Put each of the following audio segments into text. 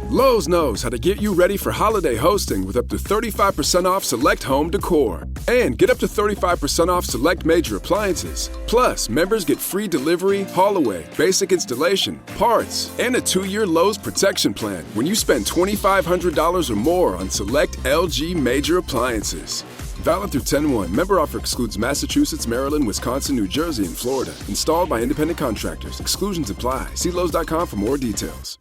Lowe's knows how to get you ready for holiday hosting with up to 35% off select home decor. And get up to 35% off select major appliances. Plus, members get free delivery, haul-away, basic installation, parts, and a 2-year Lowe's protection plan when you spend $2,500 or more on select LG major appliances. Valid through 10/1. Member offer excludes Massachusetts, Maryland, Wisconsin, New Jersey, and Florida. Installed by independent contractors. Exclusions apply. See Lowe's.com for more details.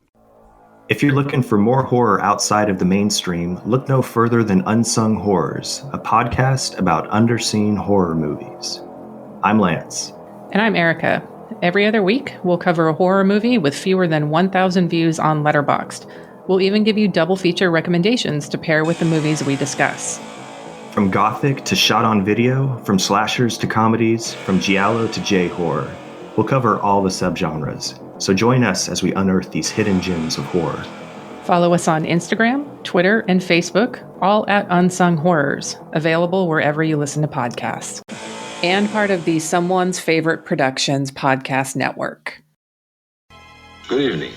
If you're looking for more horror outside of the mainstream, look no further than Unsung Horrors, a podcast about underseen horror movies. I'm Lance. And I'm Erica. Every other week, we'll cover a horror movie with fewer than 1,000 views on Letterboxd. We'll even give you double feature recommendations to pair with the movies we discuss. From gothic to shot on video, from slashers to comedies, from giallo to J-horror. We'll cover all the subgenres. So join us as we unearth these hidden gems of horror. Follow us on Instagram, Twitter, and Facebook, all at Unsung Horrors, available wherever you listen to podcasts. And part of the Someone's Favorite Productions podcast network. Good evening,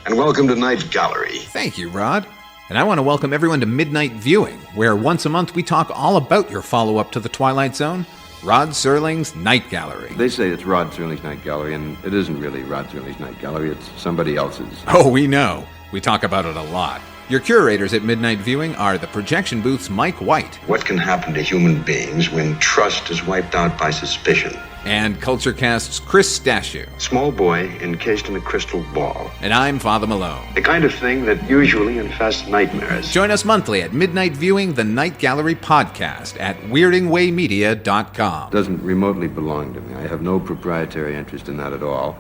and welcome to Night Gallery. Thank you, Rod. And I want to welcome everyone to Midnight Viewing, where once a month we talk all about your follow-up to the Twilight Zone, Rod Serling's Night Gallery. They say it's Rod Serling's Night Gallery, and it isn't really Rod Serling's Night Gallery, it's somebody else's. Oh, we know. We talk about it a lot. Your curators at Midnight Viewing are the projection booth's Mike White. What can happen to human beings when trust is wiped out by suspicion? And CultureCast's Chris Stashew. Small boy encased in a crystal ball. And I'm Father Malone. The kind of thing that usually infests nightmares. Join us monthly at Midnight Viewing, the Night Gallery podcast at weirdingwaymedia.com. Doesn't remotely belong to me. I have no proprietary interest in that at all.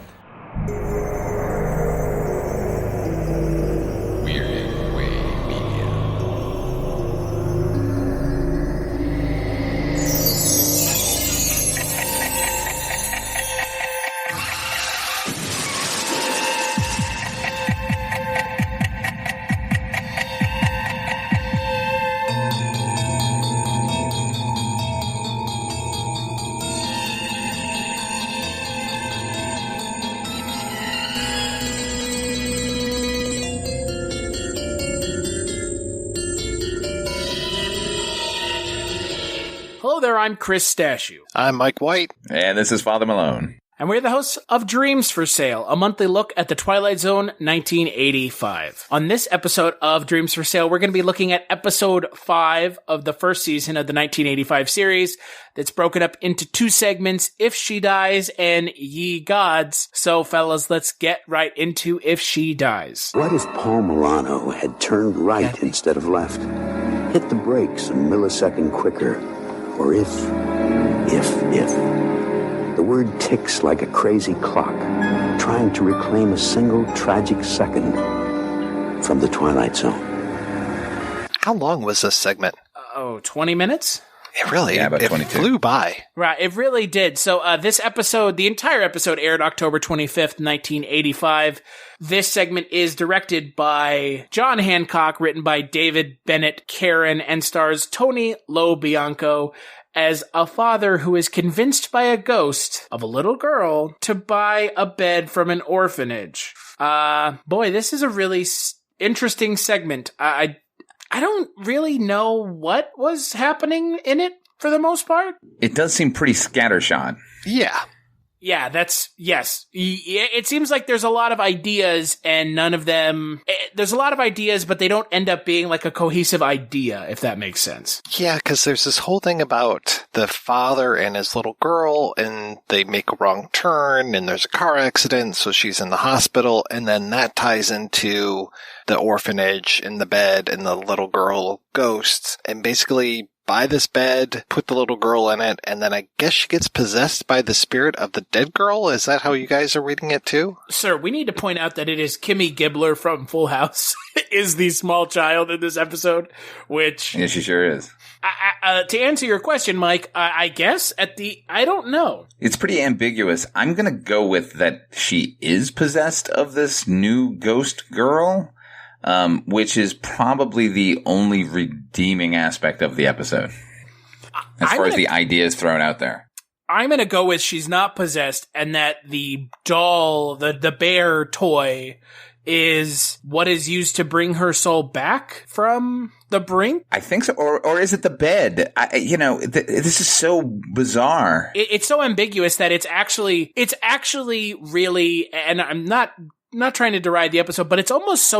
Weirding Way Media. Hello there, I'm Chris Stashew. I'm Mike White. And this is Father Malone. And we're the hosts of Dreams for Sale, a monthly look at the Twilight Zone 1985. On this episode of Dreams for Sale, we're going to be looking at episode 5 of the first season of the 1985 series that's broken up into 2 segments, If She Dies and Ye Gods. So, fellas, let's get right into If She Dies. What if Paul Milano had turned right instead of left? Hit the brakes a millisecond quicker. Or if. The word ticks like a crazy clock, trying to reclaim a single tragic second from the Twilight Zone. How long was this segment? 20 minutes? It really, about it 22. flew by. Right, it really did. So this episode, the entire episode aired October 25th, 1985. This segment is directed by John Hancock, written by David Bennett Karen, and stars Tony LoBianco as a father who is convinced by a ghost of a little girl to buy a bed from an orphanage. Boy, this is a really interesting segment. I don't really know what was happening in it for the most part. It does seem pretty scattershot. Yeah. Yeah, yes. It seems like there's a lot of ideas and none of them, there's a lot of ideas, but they don't end up being like a cohesive idea, if that makes sense. Yeah, because there's this whole thing about the father and his little girl, and they make a wrong turn, and there's a car accident, so she's in the hospital, and then that ties into the orphanage and the bed and the little girl ghosts, and basically buy this bed, put the little girl in it, and then I guess she gets possessed by the spirit of the dead girl? Is that how you guys are reading it too? Sir, we need to point out that it is Kimmy Gibbler from Full House is the small child in this episode, which... Yeah, she sure is. To answer your question, Mike, I guess I don't know. It's pretty ambiguous. I'm going to go with that she is possessed of this new ghost girl. Which is probably the only redeeming aspect of the episode, as far as the ideas thrown out there. I'm going to go with she's not possessed, and that the doll, the bear toy, is what is used to bring her soul back from the brink? I think so. Or is it the bed? This is so bizarre. It's so ambiguous that it's actually really, and I'm not trying to deride the episode, but it's almost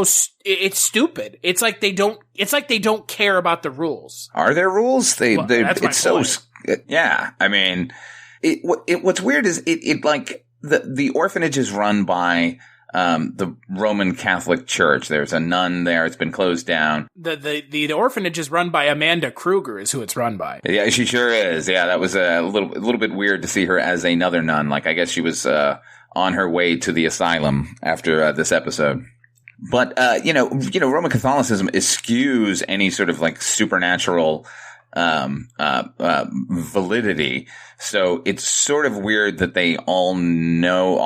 it's stupid. It's like they don't care about the rules. Are there rules? That's my point. Yeah. I mean, what's weird is it like the orphanage is run by the Roman Catholic Church. There's a nun there. It's been closed down. The orphanage is run by Amanda Kruger, is who it's run by. Yeah, she sure is. Yeah, that was a little bit weird to see her as another nun. Like, I guess she was on her way to the asylum after this episode. But Roman Catholicism eschews any sort of like supernatural validity. So it's sort of weird that they all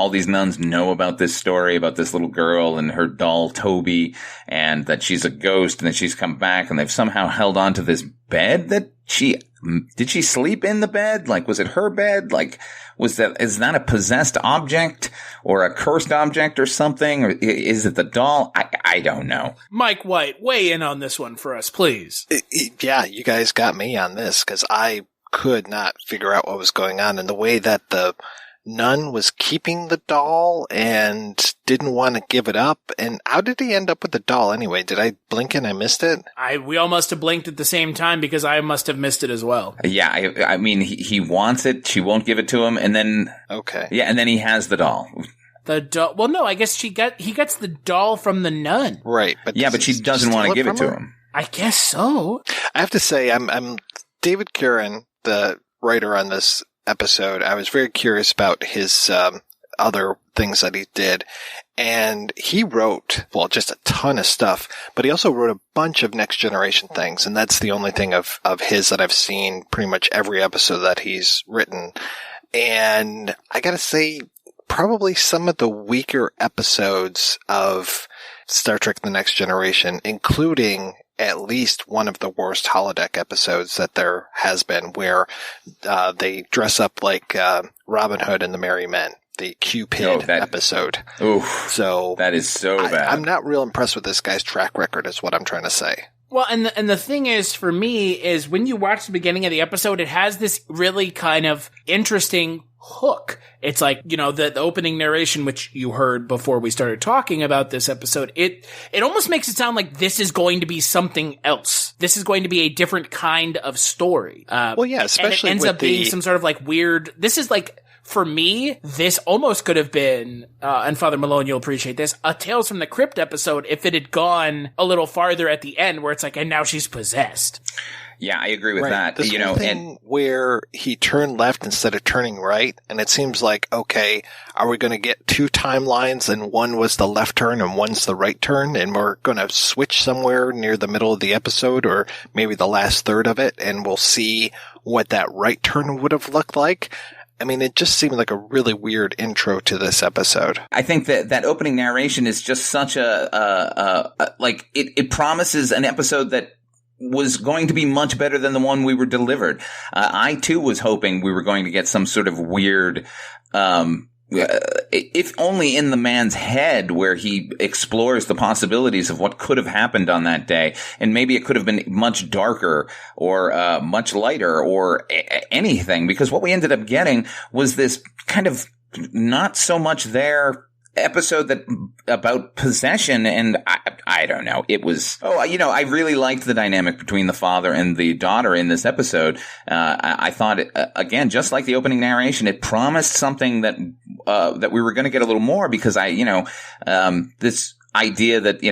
these nuns know about this story, about this little girl and her doll Toby, and that she's a ghost and that she's come back, and they've somehow held on to this bed that did she sleep in the bed? Like, was it her bed? Like, is that a possessed object or a cursed object or something? Or is it the doll? I don't know. Mike White, weigh in on this one for us, please. Yeah, you guys got me on this because I could not figure out what was going on, and the way that the nun was keeping the doll and didn't want to give it up. And how did he end up with the doll anyway? Did I blink and I missed it? We all must have blinked at the same time because I must have missed it as well. Yeah, I mean, he wants it. She won't give it to him, and then okay, yeah, and then he has the doll. The doll. Well, no, I guess he gets the doll from the nun, right? But she doesn't want to give it to him. I guess so. I have to say, I'm David Curran, the writer on this episode. I was very curious about his other things that he did, and he wrote just a ton of stuff, but he also wrote a bunch of Next Generation things, and that's the only thing of his that I've seen pretty much every episode that he's written. And I gotta say, probably some of the weaker episodes of Star Trek The Next Generation, including at least one of the worst holodeck episodes that there has been, where they dress up like Robin Hood and the Merry Men, the Cupid episode. Oof, so that is so bad. I'm not real impressed with this guy's track record, is what I'm trying to say. Well, and the thing is, for me, is when you watch the beginning of the episode, it has this really kind of interesting hook. It's like, the opening narration, which you heard before we started talking about this episode, it almost makes it sound like this is going to be something else. This is going to be a different kind of story. Especially and it ends up being some sort of like weird, this is like, for me, this almost could have been, and Father Malone, you'll appreciate this, a Tales from the Crypt episode if it had gone a little farther at the end, where it's like, and now she's possessed. Yeah, I agree with that. This whole thing where he turned left instead of turning right, and it seems like, okay, are we going to get two timelines, and one was the left turn and one's the right turn, and we're going to switch somewhere near the middle of the episode, or maybe the last third of it, and we'll see what that right turn would have looked like? I mean, it just seemed like a really weird intro to this episode. I think that opening narration is just such it promises an episode that was going to be much better than the one we were delivered. I too was hoping we were going to get some sort of weird, if only in the man's head, where he explores the possibilities of what could have happened on that day. And maybe it could have been much darker or much lighter or anything, because what we ended up getting was this kind of not so much there episode about possession, and I don't know. It was, I really liked the dynamic between the father and the daughter in this episode. I thought it, again, just like the opening narration, it promised something that we were going to get a little more, because this idea that,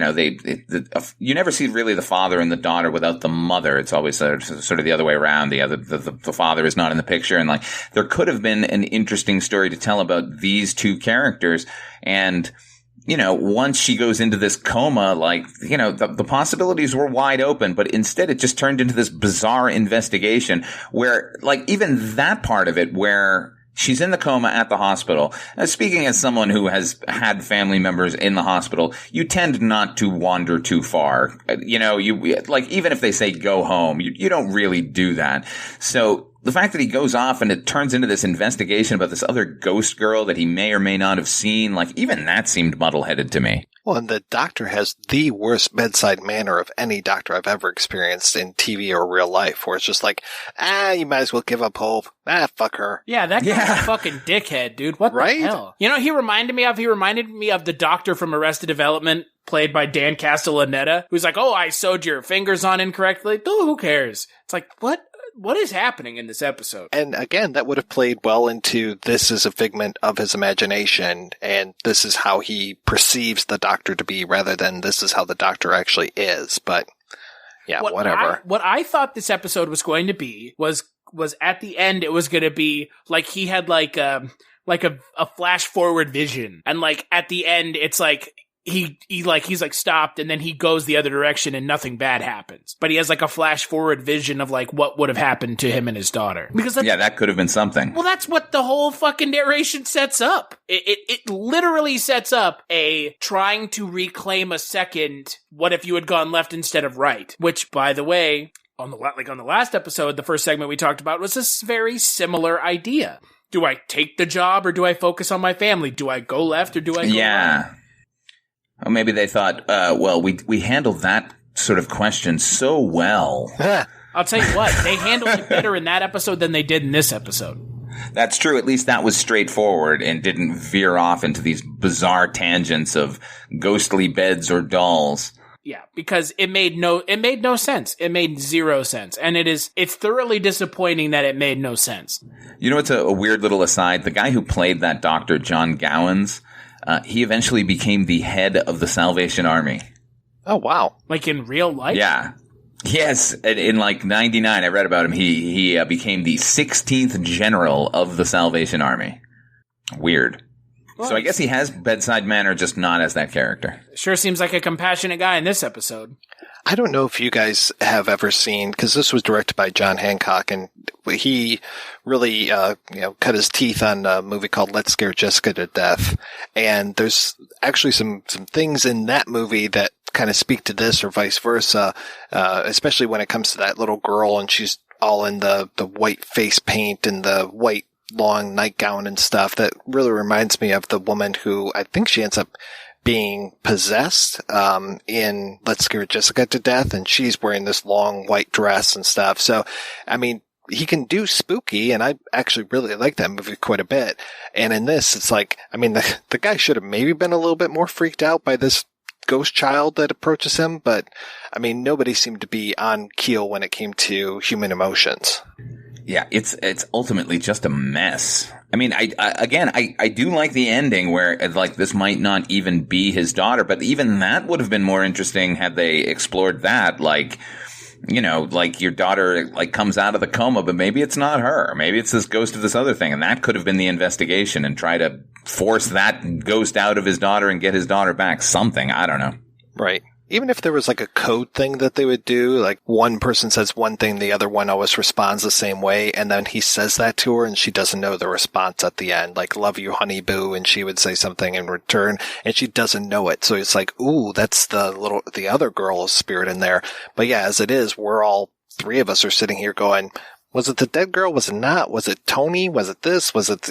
you never see really the father and the daughter without the mother. It's always sort of the other way around. The father is not in the picture. And like, there could have been an interesting story to tell about these two characters. And, once she goes into this coma, the possibilities were wide open, but instead it just turned into this bizarre investigation where, even that part of it where she's in the coma at the hospital. Speaking as someone who has had family members in the hospital, you tend not to wander too far. Even if they say go home, you don't really do that. So the fact that he goes off and it turns into this investigation about this other ghost girl that he may or may not have seen, even that seemed muddle-headed to me. Well, and the doctor has the worst bedside manner of any doctor I've ever experienced in TV or real life, where it's just like, you might as well give up hope. Fuck her. Yeah, that guy's a fucking dickhead, dude. What the hell? You know, he reminded me of the doctor from Arrested Development, played by Dan Castellaneta, who's like, I sewed your fingers on incorrectly. Oh, who cares? It's like, what is happening in this episode? And again, that would have played well into this is a figment of his imagination, and this is how he perceives the doctor to be, rather than this is how the doctor actually is. But yeah, whatever. What I thought this episode was going to be was at the end, it was going to be like he had like a flash forward vision, and like at the end, it's like he's like stopped, and then he goes the other direction and nothing bad happens. But he has like a flash forward vision of like what would have happened to him and his daughter. Because that could have been something. Well, that's what the whole fucking narration sets up. It literally sets up a trying to reclaim a second, what if you had gone left instead of right? Which, by the way, on the last episode, the first segment we talked about was this very similar idea. Do I take the job or do I focus on my family? Do I go left or do I go right? Or maybe they thought, we handled that sort of question so well. I'll tell you what, they handled it better in that episode than they did in this episode. That's true. At least that was straightforward and didn't veer off into these bizarre tangents of ghostly beds or dolls. Yeah, because it made no sense. It made zero sense. And it's thoroughly disappointing that it made no sense. You know, it's a weird little aside. The guy who played that doctor, John Gowans, he eventually became the head of the Salvation Army. Oh, wow. Like in real life? Yeah. Yes. In like 99, I read about him. He became the 16th general of the Salvation Army. Weird. Well, so I guess he has bedside manner, just not as that character. Sure seems like a compassionate guy in this episode. I don't know if you guys have ever seen, because this was directed by John Hancock, and he really, cut his teeth on a movie called Let's Scare Jessica to Death. And there's actually some things in that movie that kind of speak to this or vice versa, especially when it comes to that little girl and she's all in the white face paint and the white long nightgown and stuff. That really reminds me of the woman who I think she ends up being possessed in Let's Scare Jessica to Death, and she's wearing this long white dress and stuff. So, I mean, he can do spooky, and I actually really like that movie quite a bit. And in this, it's like, I mean, the guy should have maybe been a little bit more freaked out by this ghost child that approaches him, but I mean, nobody seemed to be on keel when it came to human emotions. Yeah, it's ultimately just a mess. I mean, I do like the ending where like this might not even be his daughter, but even that would have been more interesting had they explored that. Like, you know, like your daughter like comes out of the coma, but maybe it's not her. Maybe it's this ghost of this other thing, and that could have been the investigation and try to force that ghost out of his daughter and get his daughter back. Something, I don't know. Right. Even if there was like a code thing that they would do, like one person says one thing, the other one always responds the same way, and then he says that to her and she doesn't know the response at the end, like love you honey boo, and she would say something in return and she doesn't know it. So it's like, ooh, that's the other girl's spirit in there. But yeah, as it is, we're all three of us are sitting here going, was it the dead girl? Was it not? Was it Tony? Was it this? Was it,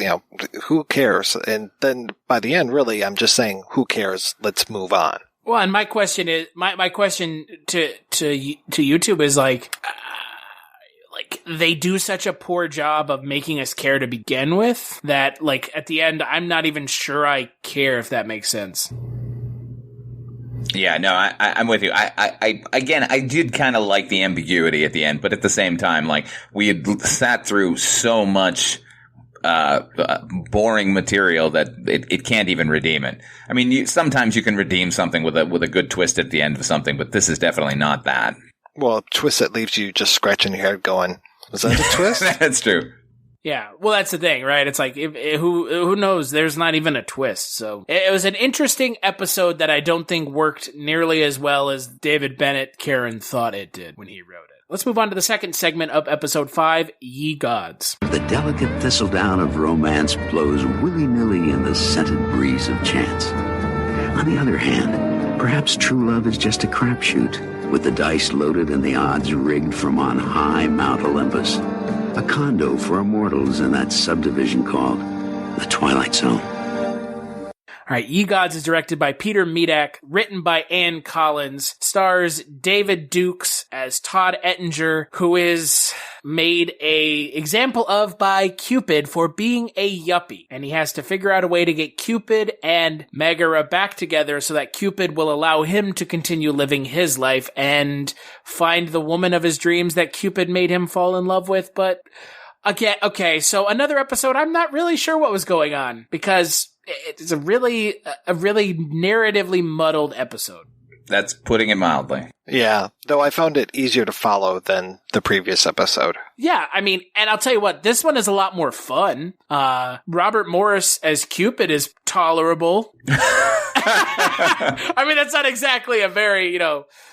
who cares? And then by the end, really, I'm just saying, who cares? Let's move on. Well, and my question is, my question to YouTube is like they do such a poor job of making us care to begin with that like at the end, I'm not even sure I care, if that makes sense. Yeah, no, I'm with you. I did kind of like the ambiguity at the end, but at the same time, like we had sat through so much boring material that it can't even redeem it. I mean, sometimes you can redeem something with a good twist at the end of something, but this is definitely not that. Well, a twist that leaves you just scratching your head going, was that a twist? That's true. Yeah, well, that's the thing, right? It's like, who knows? There's not even a twist. So it was an interesting episode that I don't think worked nearly as well as David Bennett Karen thought it did when he wrote it. Let's move on to the second segment of episode 5, Ye Gods. The delicate thistledown of romance blows willy-nilly in the scented breeze of chance. On the other hand, perhaps true love is just a crapshoot, with the dice loaded and the odds rigged from on high Mount Olympus. A condo for immortals in that subdivision called the Twilight Zone. All All right, Ye Gods is directed by Peter Medak, written by Ann Collins, stars David Dukes as Todd Ettinger, who is made a example of by Cupid for being a yuppie. And he has to figure out a way to get Cupid and Megara back together so that Cupid will allow him to continue living his life and find the woman of his dreams that Cupid made him fall in love with. But again, okay, so another episode, I'm not really sure what was going on because it's a really narratively muddled episode. That's putting it mildly. Yeah, though I found it easier to follow than the previous episode. Yeah, I mean, and I'll tell you what, this one is a lot more fun. Robert Morris as Cupid is tolerable. I mean, that's not exactly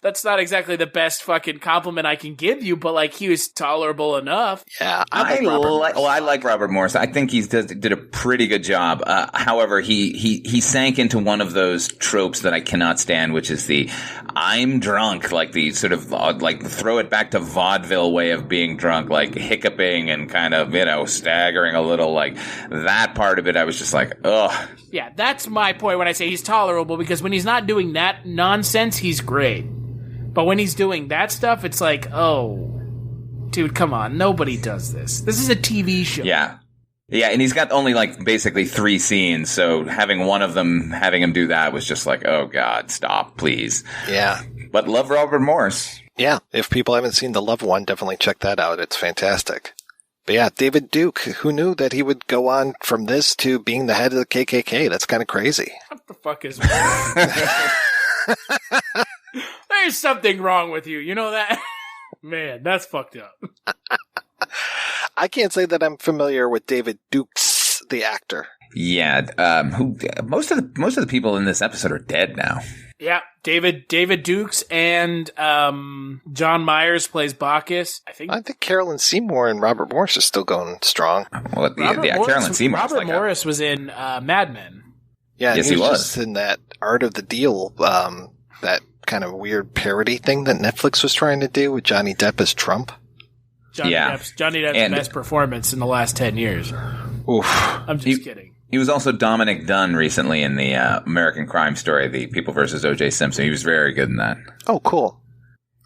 that's not exactly the best fucking compliment I can give you, but like, he was tolerable enough. Yeah, I like Robert Morris. I think he did a pretty good job. However, he sank into one of those tropes that I cannot stand, which is the I'm drunk, like the sort of like throw it back to vaudeville way of being drunk, like hiccuping and kind of, staggering a little, like that part of it. I was just like, ugh. Yeah, that's my point when I say he's tolerable, because when he's not doing that nonsense, he's great. But when he's doing that stuff, it's like, oh, dude, come on. Nobody does this. This is a TV show. Yeah. Yeah, and he's got only like basically 3 scenes, so having one of them, having him do that was just like, oh God, stop, please. Yeah. But love Robert Morris. Yeah, if people haven't seen The Loved One, definitely check that out. It's fantastic. But yeah, David Duke, who knew that he would go on from this to being the head of the KKK? That's kind of crazy. What the fuck is There's something wrong with you, you know that? Man, that's fucked up. I can't say that I'm familiar with David Dukes, the actor. Yeah, who most of the people in this episode are dead now. Yeah, David Dukes and John Myers plays Bacchus. I think Carolyn Seymour and Robert Morris are still going strong. Well, Carolyn Seymour. Robert Morris was in Mad Men. Yeah, yes, he was just in that Art of the Deal, that kind of weird parody thing that Netflix was trying to do with Johnny Depp as Trump. Johnny Depp's best performance in the last 10 years. Oof. I'm just kidding. He was also Dominic Dunn recently in the American Crime Story, The People vs. O.J. Simpson. He was very good in that. Oh, cool.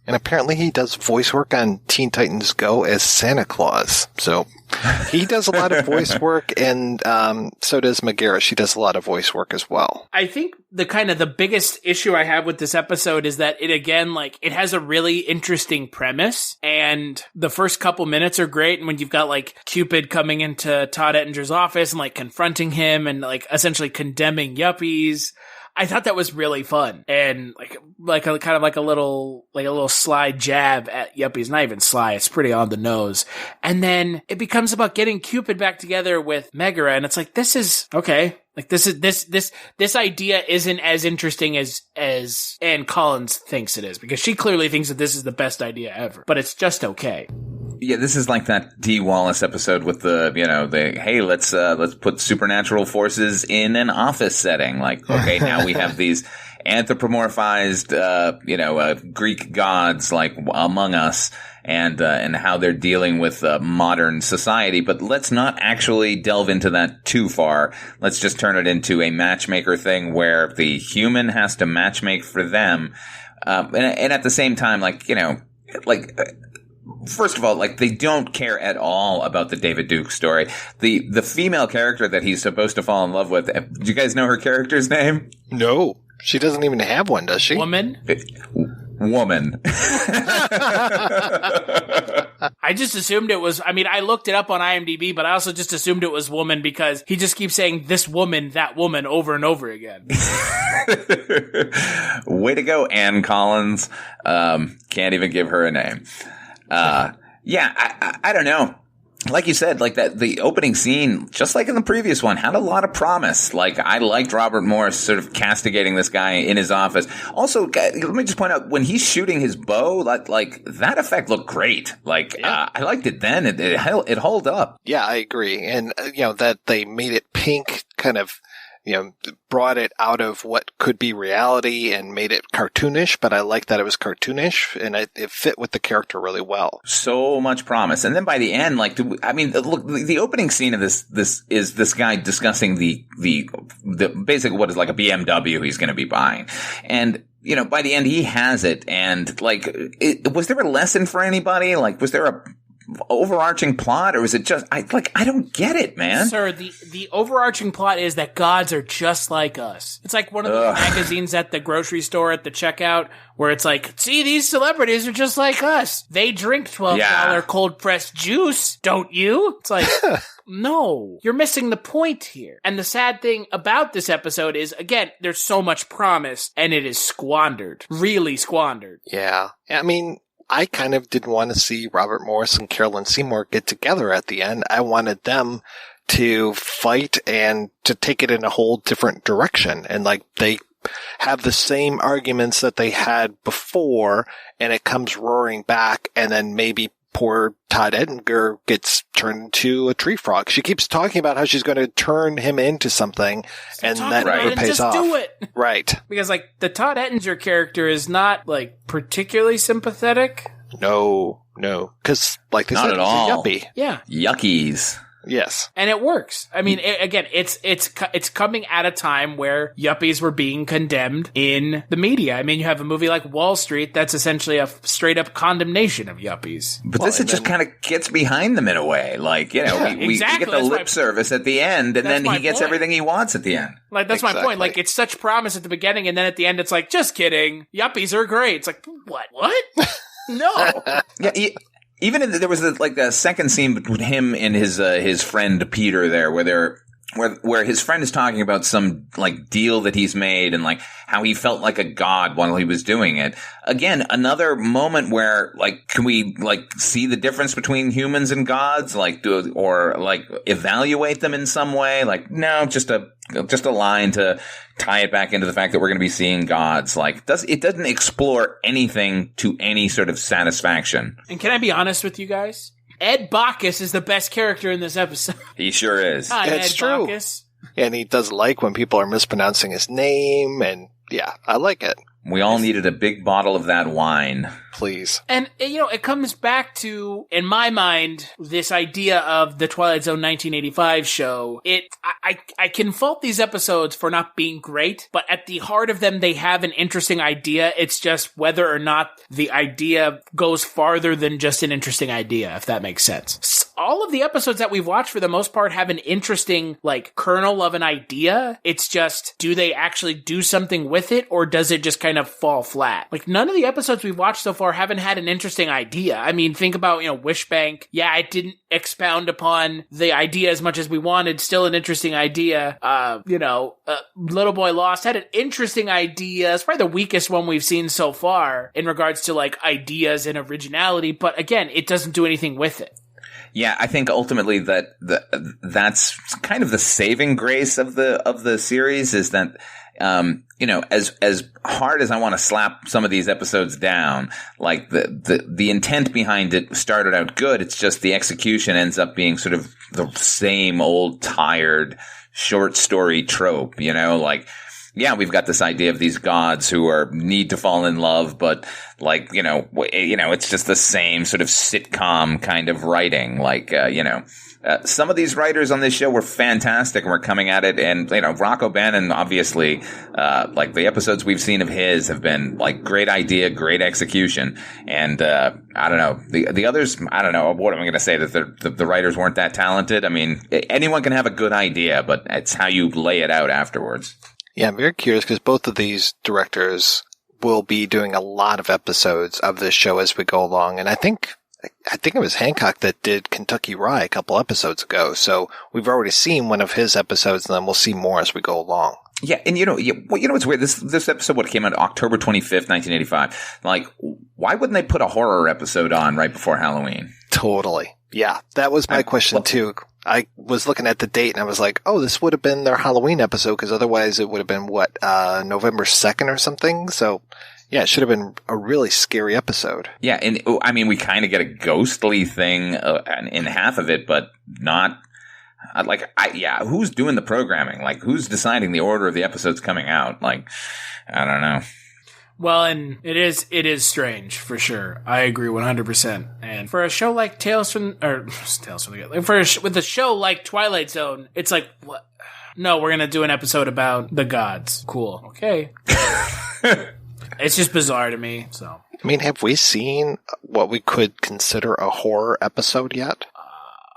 And apparently he does voice work on Teen Titans Go as Santa Claus. So he does a lot of voice work, and so does Megara. She does a lot of voice work as well. I think the biggest issue I have with this episode is that it has a really interesting premise, and the first couple minutes are great. And when you've got like Cupid coming into Todd Ettinger's office and like confronting him and like essentially condemning yuppies, I thought that was really fun, and like a little sly jab at yuppies. Not even sly; it's pretty on the nose. And then it becomes about getting Cupid back together with Megara, and it's like, this is okay. Like this idea isn't as interesting as Ann Collins thinks it is, because she clearly thinks that this is the best idea ever. But it's just okay. Yeah, this is like that D. Wallace episode with hey, let's put supernatural forces in an office setting. Like, okay, now we have these anthropomorphized, Greek gods like among us, and how they're dealing with modern society. But let's not actually delve into that too far. Let's just turn it into a matchmaker thing where the human has to matchmake for them, and at the same time, first of all, they don't care at all about the David Duke story. The female character that he's supposed to fall in love with, do you guys know her character's name? No. She doesn't even have one, does she? Woman. I just assumed it was, I looked it up on IMDb, but I also just assumed it was woman because he just keeps saying this woman, that woman over and over again. Way to go, Ann Collins. Can't even give her a name. I don't know. Like you said, the opening scene, just like in the previous one, had a lot of promise. I liked Robert Morris sort of castigating this guy in his office. Also, let me just point out, when he's shooting his bow, that effect looked great. I liked it then. It held up. Yeah, I agree. And, that they made it pink kind of brought it out of what could be reality and made it cartoonish, but I like that it was cartoonish and it fit with the character really well. So much promise. And then by the end, look, the opening scene of this is this guy discussing the basically what is like a BMW he's going to be buying. And, by the end he has it. And was there a lesson for anybody? Like, was there a overarching plot, or was it just I don't get it, man? Sir, the overarching plot is that gods are just like us. It's like one of the magazines at the grocery store at the checkout where it's like, see, these celebrities are just like us. They drink $12 cold pressed juice, don't you? It's like, no, you're missing the point here. And the sad thing about this episode is, again, there's so much promise and it is squandered, really squandered. Yeah. I mean, I kind of didn't want to see Robert Morris and Carolyn Seymour get together at the end. I wanted them to fight and to take it in a whole different direction. And they have the same arguments that they had before, and it comes roaring back, and then maybe poor Todd Edgar gets turned into a tree frog. She keeps talking about how she's going to turn him into something, and that never pays off. Just do it. Right. Because, the Todd Ettinger character is not, particularly sympathetic. No. Because, they not said, at all. He's a yuppie. Yeah. Yuckies. Yes. And it works. I mean, it's coming at a time where yuppies were being condemned in the media. I mean, you have a movie like Wall Street that's essentially a straight up condemnation of yuppies. But this just kind of gets behind them in a way. We get the lip service at the end, and then he gets everything he wants at the end. That's my point. It's such promise at the beginning, and then at the end it's like, just kidding. Yuppies are great. It's like, what? No. Yeah. Even there was a second scene between him and his friend Peter there, where his friend is talking about some deal that he's made and how he felt like a god while he was doing it. Again, another moment where can we see the difference between humans and gods, evaluate them in some way? No, just a line to tie it back into the fact that we're going to be seeing gods. It doesn't explore anything to any sort of satisfaction. And can I be honest with you guys? Ed Bacchus is the best character in this episode. He sure is. Hi, it's Ed true. Bacchus. And he does when people are mispronouncing his name, and yeah, I like it. We all needed a big bottle of that wine. Please. And, it comes back to, in my mind, this idea of the Twilight Zone 1985 show. I can fault these episodes for not being great, but at the heart of them, they have an interesting idea. It's just whether or not the idea goes farther than just an interesting idea, if that makes sense. All of the episodes that we've watched, for the most part, have an interesting, kernel of an idea. It's just, do they actually do something with it, or does it just kind of fall flat? None of the episodes we've watched so far haven't had an interesting idea. I mean, think about, Wishbank. Yeah, it didn't expound upon the idea as much as we wanted. Still an interesting idea. Little Boy Lost had an interesting idea. It's probably the weakest one we've seen so far in regards to, ideas and originality. But again, it doesn't do anything with it. Yeah, I think ultimately that's kind of the saving grace of the series is that, as hard as I want to slap some of these episodes down, the intent behind it started out good. It's just the execution ends up being sort of the same old tired short story trope, yeah, we've got this idea of these gods who need to fall in love, but it's just the same sort of sitcom kind of writing. Some of these writers on this show were fantastic and were coming at it. And, Rocco Bannon, obviously, the episodes we've seen of his have been great idea, great execution. And, I don't know, the others, I don't know. What am I going to say? That the writers weren't that talented? I mean, anyone can have a good idea, but it's how you lay it out afterwards. Yeah, I'm very curious because both of these directors will be doing a lot of episodes of this show as we go along. And I think it was Hancock that did Kentucky Rye a couple episodes ago. So we've already seen one of his episodes, and then we'll see more as we go along. Yeah, and what's weird? This episode came out October 25th, 1985. Why wouldn't they put a horror episode on right before Halloween? Totally. Yeah, that was my question too. I was looking at the date and I was like, oh, this would have been their Halloween episode because otherwise it would have been November 2nd or something. So yeah, it should have been a really scary episode. Yeah. And I mean, we kind of get a ghostly thing in half of it, but not Who's doing the programming? Like, who's deciding the order of the episodes coming out? Like, I don't know. Well, and it is strange, for sure. I agree 100%. And for a show like with a show like Twilight Zone, it's like, what? No, we're going to do an episode about the gods. Cool. Okay. It's just bizarre to me, so. I mean, have we seen what we could consider a horror episode yet?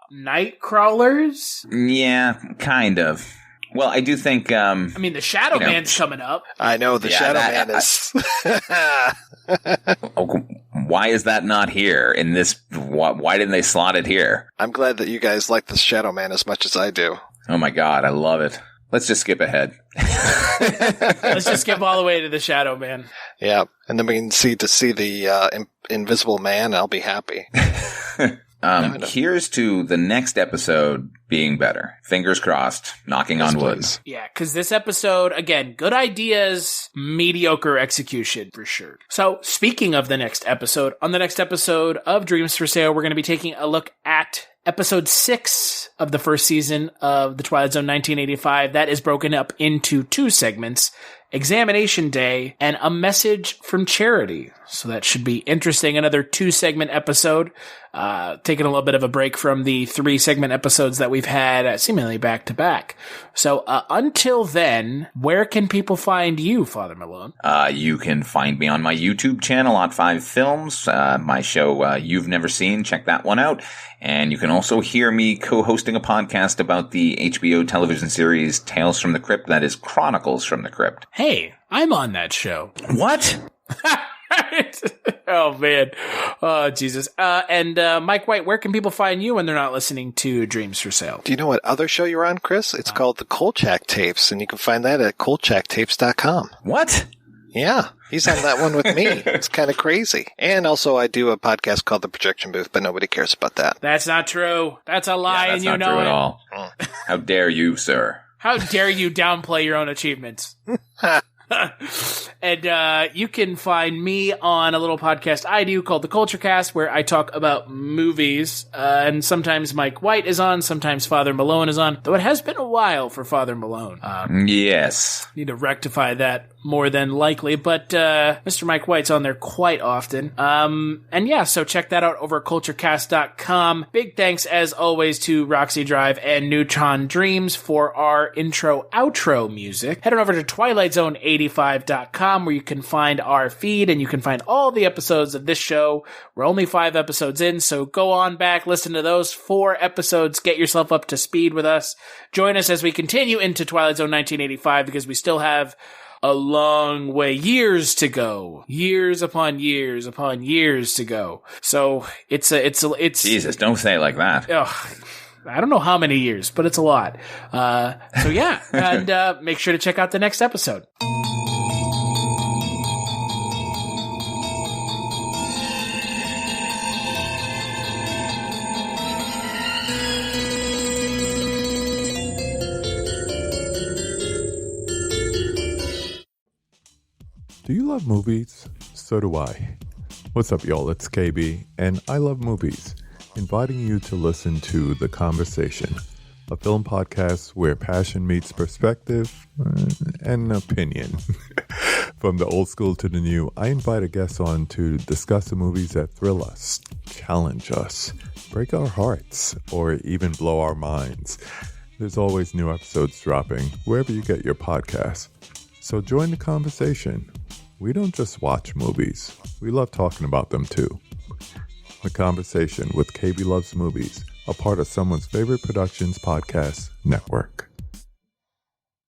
Night crawlers? Yeah, kind of. Well, I do think... the Shadow Man's coming up. I know, the Shadow Man is... Why is that not here in this... Why didn't they slot it here? I'm glad that you guys like the Shadow Man as much as I do. Oh my god, I love it. Let's just skip ahead. Let's just skip all the way to the Shadow Man. Yeah, and then we can see the Invisible Man, and I'll be happy. Here's to the next episode being better. Fingers crossed. Knocking on wood. Please. Yeah, because this episode, again, good ideas, mediocre execution, for sure. So, speaking of the next episode, on the next episode of Dreams for Sale, we're going to be taking a look at episode 6 of the first season of the Twilight Zone 1985. That is broken up into 2 segments, Examination Day and A Message from Charity. So that should be interesting. Another 2-segment episode, taking a little bit of a break from the 3-segment episodes that we've had seemingly back to back. So until then, where can people find you, Father Malone? You can find me on my YouTube channel, Odd5 Films, my show You've Never Seen. Check that one out. And you can also hear me co-hosting a podcast about the HBO television series Tales from the Crypt, that is Chronicles from the Crypt. Hey, I'm on that show. What? Oh, man. Oh, Jesus. And Mike White, where can people find you when they're not listening to Dreams for Sale? Do you know what other show you're on, Chris? It's called The Kolchak Tapes, and you can find that at kolchaktapes.com. What? Yeah, he's on that one with me. It's kind of crazy. And also, I do a podcast called The Projection Booth, but nobody cares about that. That's not true. That's a lie, and you know true it. At all. How dare you, sir? How dare you downplay your own achievements? And you can find me on a little podcast I do called The Culture Cast, where I talk about movies. And sometimes Mike White is on, sometimes Father Malone is on, though it has been a while for Father Malone. Yes. Need to rectify that more than likely, but Mr. Mike White's on there quite often. And yeah, so check that out over at culturecast.com. Big thanks, as always, to Roxy Drive and Neutron Dreams for our intro-outro music. Head on over to twilightzone85.com, where you can find our feed and you can find all the episodes of this show. We're only 5 episodes in, so go on back, listen to those 4 episodes, get yourself up to speed with us. Join us as we continue into Twilight Zone 1985, because we still have a long way, years to go, years upon years upon years to go. So it's Jesus, don't say it like that. I don't know how many years, but it's a lot. So yeah, and make sure to check out the next episode. Do you love movies? So do I. What's up, y'all? It's KB, and I love movies. Inviting you to listen to The Conversation, a film podcast where passion meets perspective and opinion. From the old school to the new, I invite a guest on to discuss the movies that thrill us, challenge us, break our hearts, or even blow our minds. There's always new episodes dropping wherever you get your podcasts. So join the conversation. We don't just watch movies. We love talking about them too. The Conversation with KB Loves Movies, a part of Someone's Favorite Productions podcast network.